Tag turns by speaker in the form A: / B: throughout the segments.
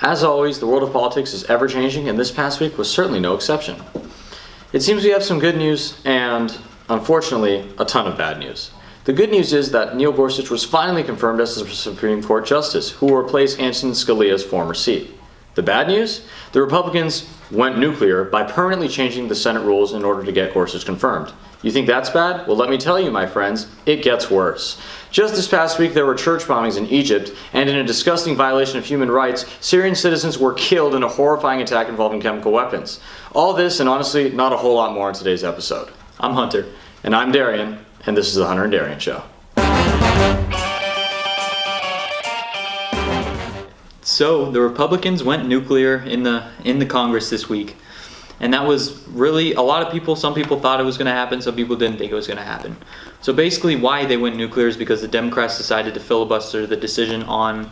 A: As always, the world of politics is ever-changing, and this past week was certainly no exception. It seems we have some good news and, unfortunately, a ton of bad news. The good news is that Neil Gorsuch was finally confirmed as the Supreme Court Justice, who will replace Antonin Scalia's former seat. The bad news? The Republicans went nuclear by permanently changing the Senate rules in order to get Gorsuch confirmed. You think that's bad? Well, let me tell you, my friends, it gets worse. Just this past week, there were church bombings in Egypt, and in a disgusting violation of human rights, Syrian citizens were killed in a horrifying attack involving chemical weapons. All this, and honestly, not a whole lot more in today's episode. I'm Hunter. And I'm Darian, and this is the Hunter and Darian Show.
B: So the Republicans went nuclear in the Congress this week, and that was really a lot of people. Some people thought it was going to happen. Some people didn't think it was going to happen. So basically, why they went nuclear is because the Democrats decided to filibuster the decision on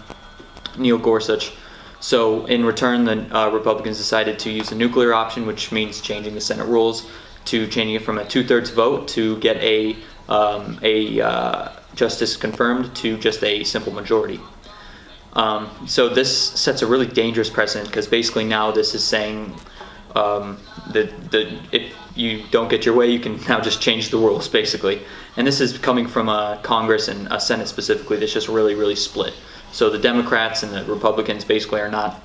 B: Neil Gorsuch. So in return, the Republicans decided to use the nuclear option, which means changing the Senate rules to changing it from a 2/3 vote to get a justice confirmed to just a simple majority. So this sets a really dangerous precedent because basically now this is saying that if you don't get your way, you can now just change the rules, basically. And this is coming from a Congress and a Senate specifically that's just really, really split. So the Democrats and the Republicans basically are not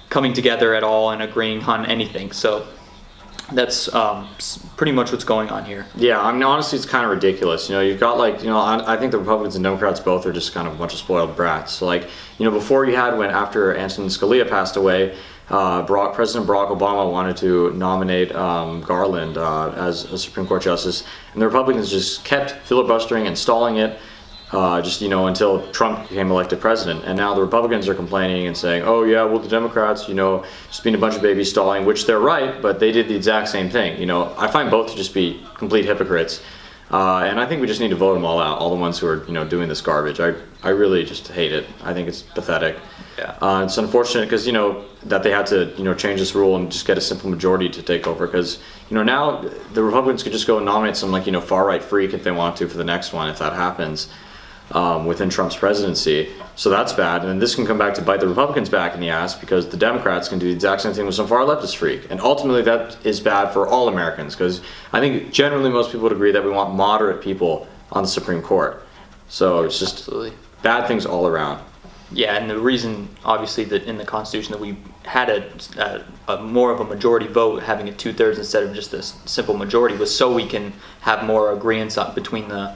B: coming together at all and agreeing on anything. So that's pretty much what's going on here.
A: Yeah, I mean, honestly, it's kind of ridiculous. You've got I think the Republicans and Democrats both are just kind of a bunch of spoiled brats. So before you had after Antonin Scalia passed away, President Barack Obama wanted to nominate Garland as a Supreme Court Justice, and the Republicans just kept filibustering and stalling it until Trump became elected president. And now the Republicans are complaining and saying, oh yeah, well the Democrats, just being a bunch of babies stalling, which they're right, but they did the exact same thing. I find both to just be complete hypocrites. And I think we just need to vote them all out, all the ones who are, doing this garbage. I really just hate it. I think it's pathetic.
B: Yeah.
A: It's unfortunate because, that they had to, change this rule and just get a simple majority to take over because, now the Republicans could just go and nominate some far-right freak if they want to for the next one, if that happens. Within Trump's presidency. So that's bad. And then this can come back to bite the Republicans back in the ass because the Democrats can do the exact same thing with some far leftist freak. And ultimately that is bad for all Americans because I think generally most people would agree that we want moderate people on the Supreme Court. So it's just
B: Absolutely.
A: Bad things all around.
B: Yeah, and the reason, obviously, that in the Constitution that we had a more of a majority vote, having a 2/3 instead of just a simple majority, was so we can have more agreements between the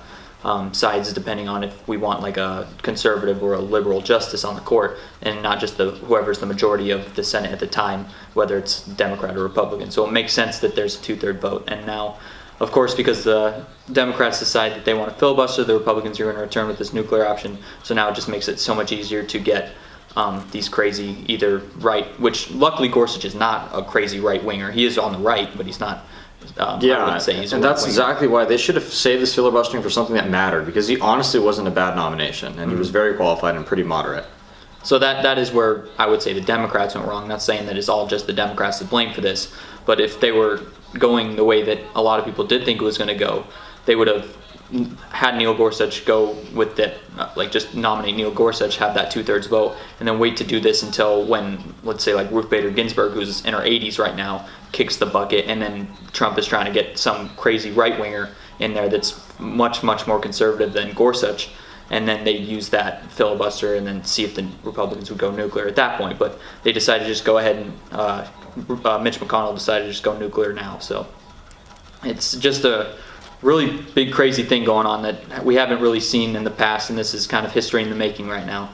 B: sides, depending on if we want a conservative or a liberal justice on the court, and not just whoever's the majority of the Senate at the time, whether it's Democrat or Republican. So it makes sense that there's a 2/3 vote. And now, of course, because the Democrats decide that they want to filibuster, the Republicans are going to return with this nuclear option. So now it just makes it so much easier to get these crazy either right, which luckily Gorsuch is not a crazy right winger. He is on the right, but he's not.
A: And that's exactly why they should have saved this filibustering for something that mattered, because he honestly wasn't a bad nomination, and he was very qualified and pretty moderate.
B: So that is where I would say the Democrats went wrong. Not saying that it's all just the Democrats to blame for this, but if they were going the way that a lot of people did think it was going to go, they would have had Neil Gorsuch go with that, just nominate Neil Gorsuch, have that 2/3 vote, and then wait to do this until when, let's say, Ruth Bader Ginsburg, who's in her 80s right now, kicks the bucket, and then Trump is trying to get some crazy right-winger in there that's much, much more conservative than Gorsuch, and then they use that filibuster and then see if the Republicans would go nuclear at that point. But they decided to just go ahead and Mitch McConnell decided to just go nuclear now. So it's just a really big, crazy thing going on that we haven't really seen in the past, and this is kind of history in the making right now.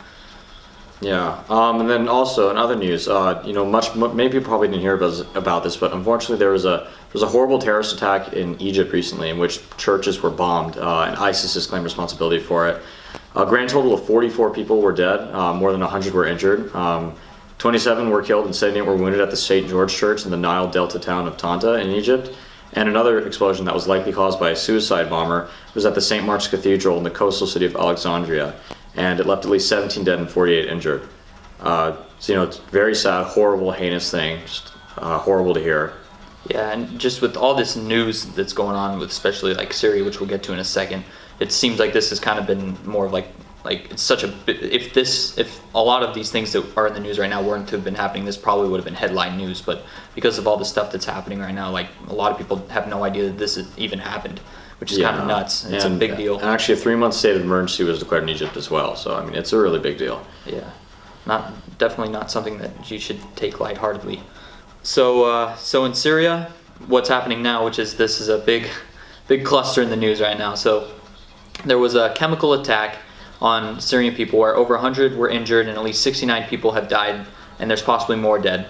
A: Yeah, and then also in other news, many people probably didn't hear about this, but unfortunately there was a horrible terrorist attack in Egypt recently in which churches were bombed, and ISIS has claimed responsibility for it. A grand total of 44 people were dead, more than 100 were injured. 27 were killed and 78 were wounded at the St. George Church in the Nile Delta town of Tanta in Egypt. And another explosion that was likely caused by a suicide bomber was at the St. Mark's Cathedral in the coastal city of Alexandria, and it left at least 17 dead and 48 injured. It's very sad, horrible, heinous thing, just horrible to hear.
B: Yeah, and just with all this news that's going on with especially Syria, which we'll get to in a second, it seems like this has kind of been more of like it's such a if a lot of these things that are in the news right now weren't to have been happening, this probably would have been headline news. But because of all the stuff that's happening right now, like a lot of people have no idea that this even happened, which is kind of nuts. It's a big deal.
A: And actually, a 3-month state of emergency was declared in Egypt as well. So I mean, it's a really big deal.
B: Yeah, definitely not something that you should take lightheartedly. So in Syria, what's happening now, which is this is a big cluster in the news right now. So there was a chemical attack on Syrian people where over 100 were injured and at least 69 people have died, and there's possibly more dead.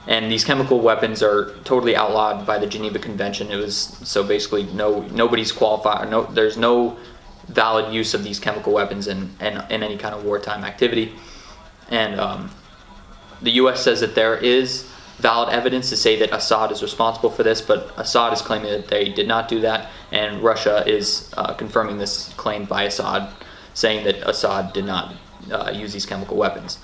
B: And these chemical weapons are totally outlawed by the Geneva Convention. It was so basically nobody's qualified. There's no valid use of these chemical weapons in any kind of wartime activity. And the U.S. says that there is valid evidence to say that Assad is responsible for this, but Assad is claiming that they did not do that, and Russia is confirming this claim by Assad, saying that Assad did not use these chemical weapons.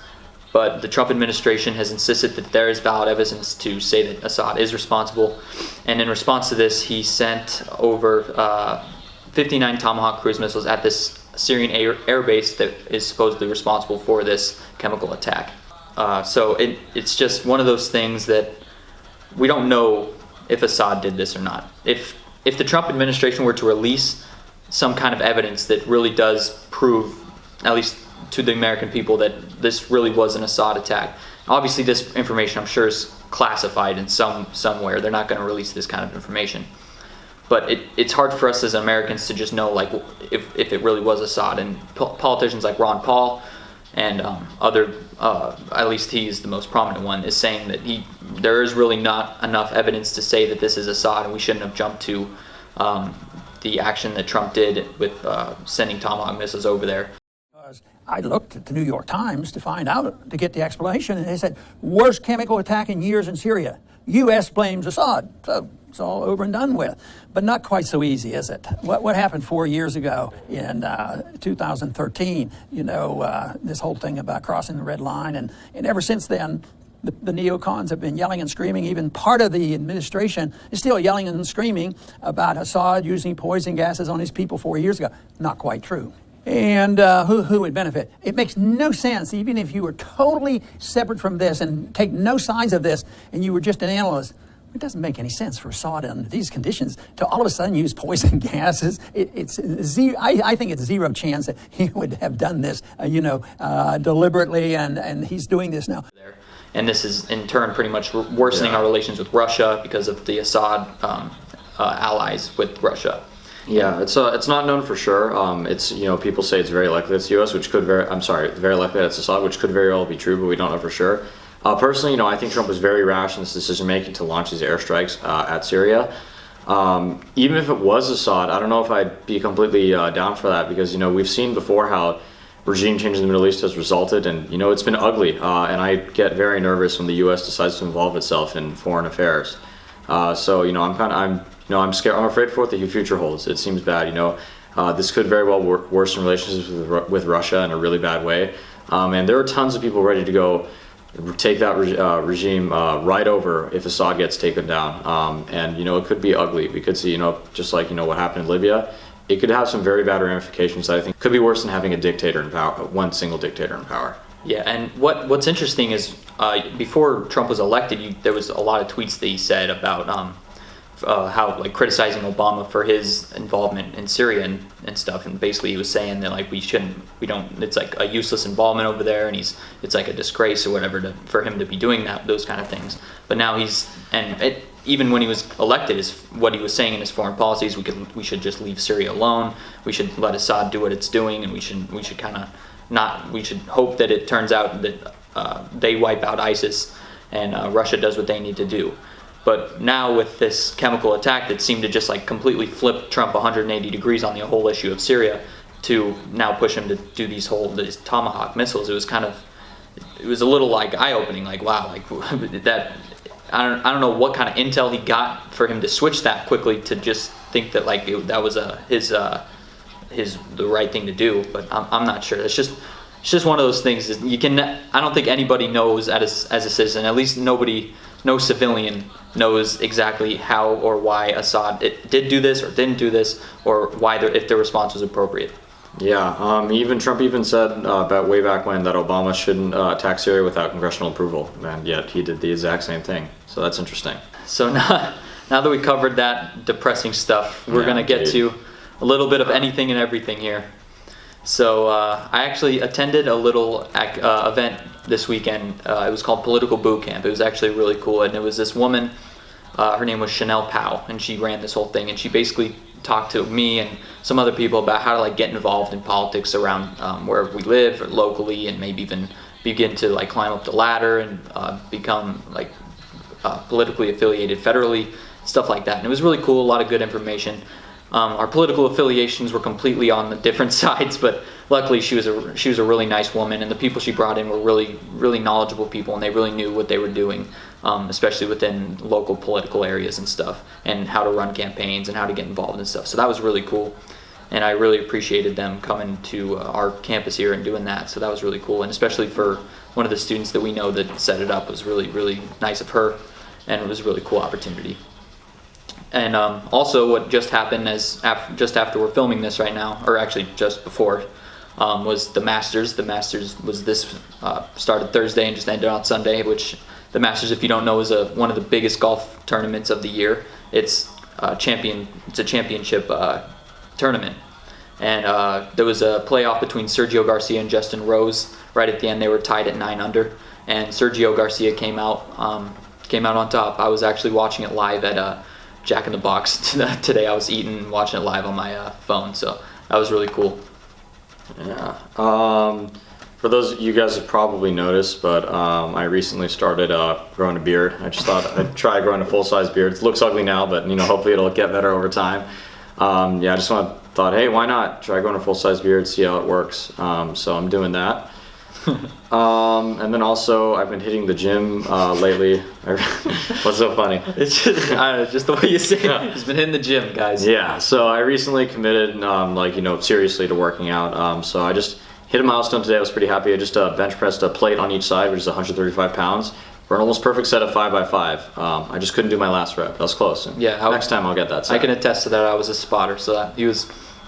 B: But the Trump administration has insisted that there is valid evidence to say that Assad is responsible, and in response to this, he sent over 59 Tomahawk cruise missiles at this Syrian air base that is supposedly responsible for this chemical attack. So it's just one of those things that we don't know if Assad did this or not. If the Trump administration were to release some kind of evidence that really does prove, at least to the American people, that this really was an Assad attack. Obviously, this information I'm sure is classified in somewhere. They're not going to release this kind of information. But it's hard for us as Americans to just know, like, if it really was Assad. And politicians like Ron Paul and at least he is the most prominent one, is saying that there is really not enough evidence to say that this is Assad, and we shouldn't have jumped to the action that Trump did with sending Tomahawk missiles over there.
C: I looked at the New York Times to get the explanation, and they said, worst chemical attack in years in Syria. U.S. blames Assad. So it's all over and done with. But not quite so easy, is it? What happened 4 years ago in 2013, this whole thing about crossing the red line, and ever since then, the neocons have been yelling and screaming. Even part of the administration is still yelling and screaming about Assad using poison gases on his people 4 years ago. Not quite true. And who would benefit? It makes no sense, even if you were totally separate from this and take no signs of this, and you were just an analyst. It doesn't make any sense for Assad under these conditions to all of a sudden use poison gases. I think it's zero chance that he would have done this, deliberately, and he's doing this now.
B: And this is in turn pretty much worsening our relations with Russia because of the Assad allies with Russia.
A: Yeah, it's not known for sure. It's people say it's very likely it's U.S., which could very likely it's Assad, which could very well be true, but we don't know for sure. Personally, I think Trump was very rash in this decision making to launch these airstrikes at Syria. Even if it was Assad, I don't know if I'd be completely down for that, because we've seen before how regime change in the Middle East has resulted, and it's been ugly. And I get very nervous when the U.S. decides to involve itself in foreign affairs. I'm scared. I'm afraid for what the future holds. It seems bad. This could very well worsen relationships with Russia in a really bad way. And there are tons of people ready to go take that regime right over if Assad gets taken down. And it could be ugly. We could see, just like what happened in Libya. It could have some very bad ramifications that I think could be worse than having a dictator in power, one single dictator in power.
B: Yeah, and what's interesting is before Trump was elected, there was a lot of tweets that he said about how criticizing Obama for his involvement in Syria and stuff, and basically he was saying that it's like a useless involvement over there, and it's like a disgrace or whatever for him to be doing those kind of things. But now even when he was elected, what he was saying in his foreign policies, we should just leave Syria alone. We should let Assad do what it's doing, and we should hope that it turns out that they wipe out ISIS and Russia does what they need to do. But now with this chemical attack that seemed to just completely flip Trump 180 degrees on the whole issue of Syria, to now push him to do these Tomahawk missiles, it was a little eye-opening. Wow, that. I don't know what kind of intel he got for him to switch that quickly to just think that that was the right thing to do. But I'm not sure. It's just one of those things. I don't think anybody knows as a citizen, at least no civilian knows exactly how or why Assad did do this or didn't do this, or if their response was appropriate.
A: Yeah, Trump even said about way back when that Obama shouldn't attack Syria without congressional approval, and yet he did the exact same thing. So that's interesting.
B: So now that we covered that depressing stuff, we're going to get to a little bit of anything and everything here. So I actually attended a little event this weekend. It was called Political Boot Camp. It was actually really cool, and it was this woman, her name was Chanel Powell, and she ran this whole thing, and she basically talked to me and some other people about how to like get involved in politics around where we live or locally, and maybe even begin to like climb up the ladder and become like politically affiliated federally, stuff like that. And it was really cool, a lot of good information. Our political affiliations were completely on the different sides, but luckily she was a really nice woman, and the people she brought in were really knowledgeable people, and they really knew what they were doing, especially within local political areas and stuff, and how to run campaigns and how to get involved and stuff. So that was really cool, and I really appreciated them coming to our campus here and doing that. So that was really cool, and especially for one of the students that we know that set it up, was really nice of her, and it was a really cool opportunity. And also what just happened just after we're filming this right now, or actually just before, was the Masters. The Masters was started Thursday and just ended on Sunday, which the Masters, if you don't know, is one of the biggest golf tournaments of the year. It's a championship tournament. And there was a playoff between Sergio Garcia and Justin Rose. Right at the end, they were tied at 9 under, and Sergio Garcia came out on top. I was actually watching it live at Jack in the Box today. I was eating and watching it live on my phone, so that was really cool.
A: Yeah. For those of you guys have probably noticed, but I recently started growing a beard. I just thought I'd try growing a full-size beard. It looks ugly now, but hopefully it'll get better over time. I just thought, hey, why not try growing a full-size beard, see how it works. So I'm doing that. And then also I've been hitting the gym lately. What's so funny?
B: It's just, I don't know, just the way you say it. He's been hitting the gym, guys.
A: Yeah, so I recently committed seriously to working out. So I just hit a milestone today. I was pretty happy. I just bench pressed a plate on each side, which is 135 pounds, for an almost perfect set of 5x5. I just couldn't do my last rep. That was close. And
B: yeah,
A: next time I'll get that set.
B: I can attest to that. I was a spotter, so that he was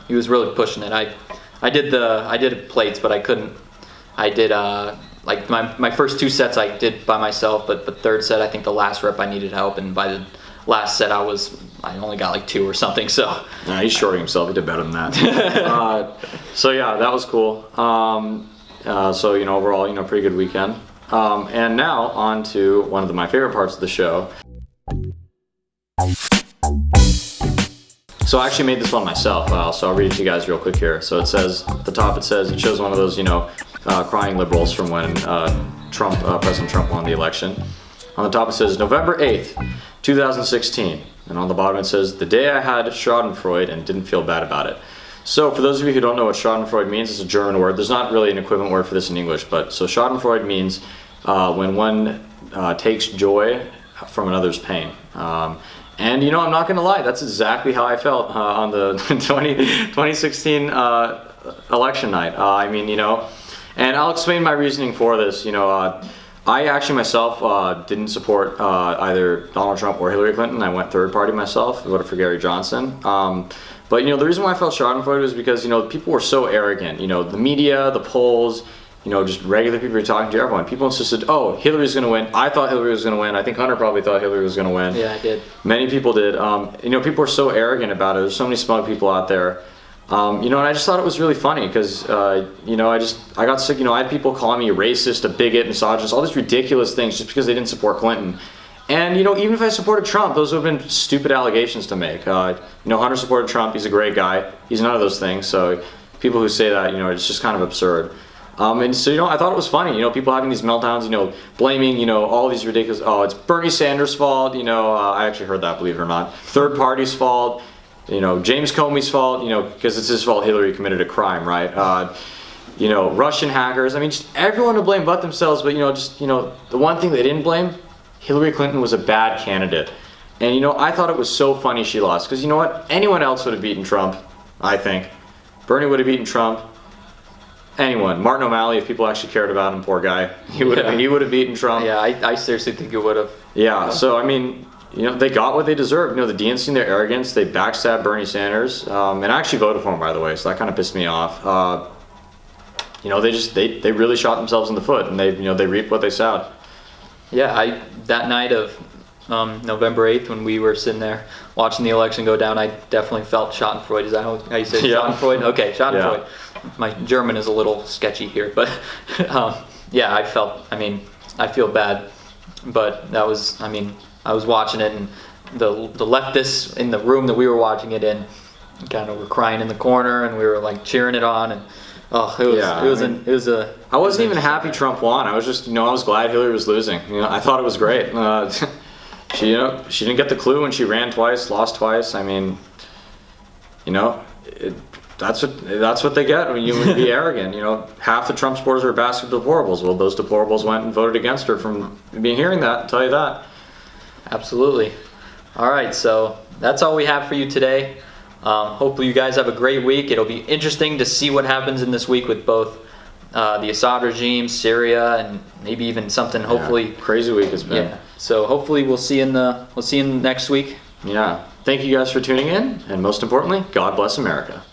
B: really pushing it. I did plates, but I couldn't. I did like my first 2 sets I did by myself, but the third set, I think the last rep I needed help, and by the last set I only got like 2 or something. So
A: nah, he's shorting himself. He did better than that. So yeah, that was cool. So overall, pretty good weekend. And now on to one of my favorite parts of the show. So I actually made this one myself, so I'll read it to you guys real quick here. So it says, at the top it shows one of those, crying liberals from when President Trump won the election. On the top it says, November 8th, 2016. And on the bottom it says, the day I had Schadenfreude and didn't feel bad about it. So for those of you who don't know what Schadenfreude means, it's a German word. There's not really an equivalent word for this in English, but so Schadenfreude means when one takes joy from another's pain. And I'm not going to lie, that's exactly how I felt on the 2016 election night. And I'll explain my reasoning for this. I actually myself didn't support either Donald Trump or Hillary Clinton. I went third party myself, voted for Gary Johnson. But the reason why I felt Schadenfreude was because people were so arrogant. The media, the polls, just regular people were talking to everyone. People insisted, oh, Hillary's going to win. I thought Hillary was going to win. I think Hunter probably thought Hillary was going to win.
B: Yeah, I did.
A: Many people did. People were so arrogant about it. There's so many smug people out there. And I just thought it was really funny because, I got sick. I had people calling me a racist, a bigot, misogynist, all these ridiculous things just because they didn't support Clinton. And, even if I supported Trump, those would have been stupid allegations to make. Hunter supported Trump. He's a great guy. He's none of those things. So people who say that, it's just kind of absurd. And so, I thought it was funny, people having these meltdowns, blaming, all these ridiculous, oh, it's Bernie Sanders' fault, I actually heard that, believe it or not. Third party's fault, James Comey's fault, because it's his fault Hillary committed a crime, right? Russian hackers, just everyone to blame but themselves, but, the one thing they didn't blame, Hillary Clinton was a bad candidate. And, I thought it was so funny she lost, because you know what? Anyone else would have beaten Trump, I think. Bernie would have beaten Trump. Anyone. Martin O'Malley, if people actually cared about him, poor guy. He would have beaten Trump.
B: Yeah, I seriously think he would have.
A: Yeah, so they got what they deserved. The DNC and their arrogance, they backstabbed Bernie Sanders, and I actually voted for him, by the way, so that kind of pissed me off. They really shot themselves in the foot, and they reaped what they sowed.
B: Yeah, that night of November 8th, when we were sitting there watching the election go down, I definitely felt Schadenfreude. Is that how you say it?
A: Yeah.
B: Schadenfreude? Okay, Schadenfreude.
A: Yeah.
B: My German is a little sketchy here, but yeah, I feel bad, but that was, I was watching it, and the leftists in the room that we were watching it in kind of were crying in the corner, and we were like cheering it on, and it was a.
A: I wasn't even happy Trump won. I was just, I was glad Hillary was losing. I thought it was great. She didn't get the clue when she ran twice, lost twice. That's what they get when you be arrogant. Half the Trump supporters are a basket of deplorables. Well, those deplorables went and voted against her from being hearing that. I'll tell you that.
B: Assembly. All right, so that's all we have for you today. Hopefully you guys have a great week. It'll be interesting to see what happens in this week with both the Assad regime, Syria, and maybe even something. Hopefully,
A: crazy week it's been.
B: Yeah. So hopefully we'll see you next week.
A: Yeah. Thank you guys for tuning in, and most importantly, God bless America.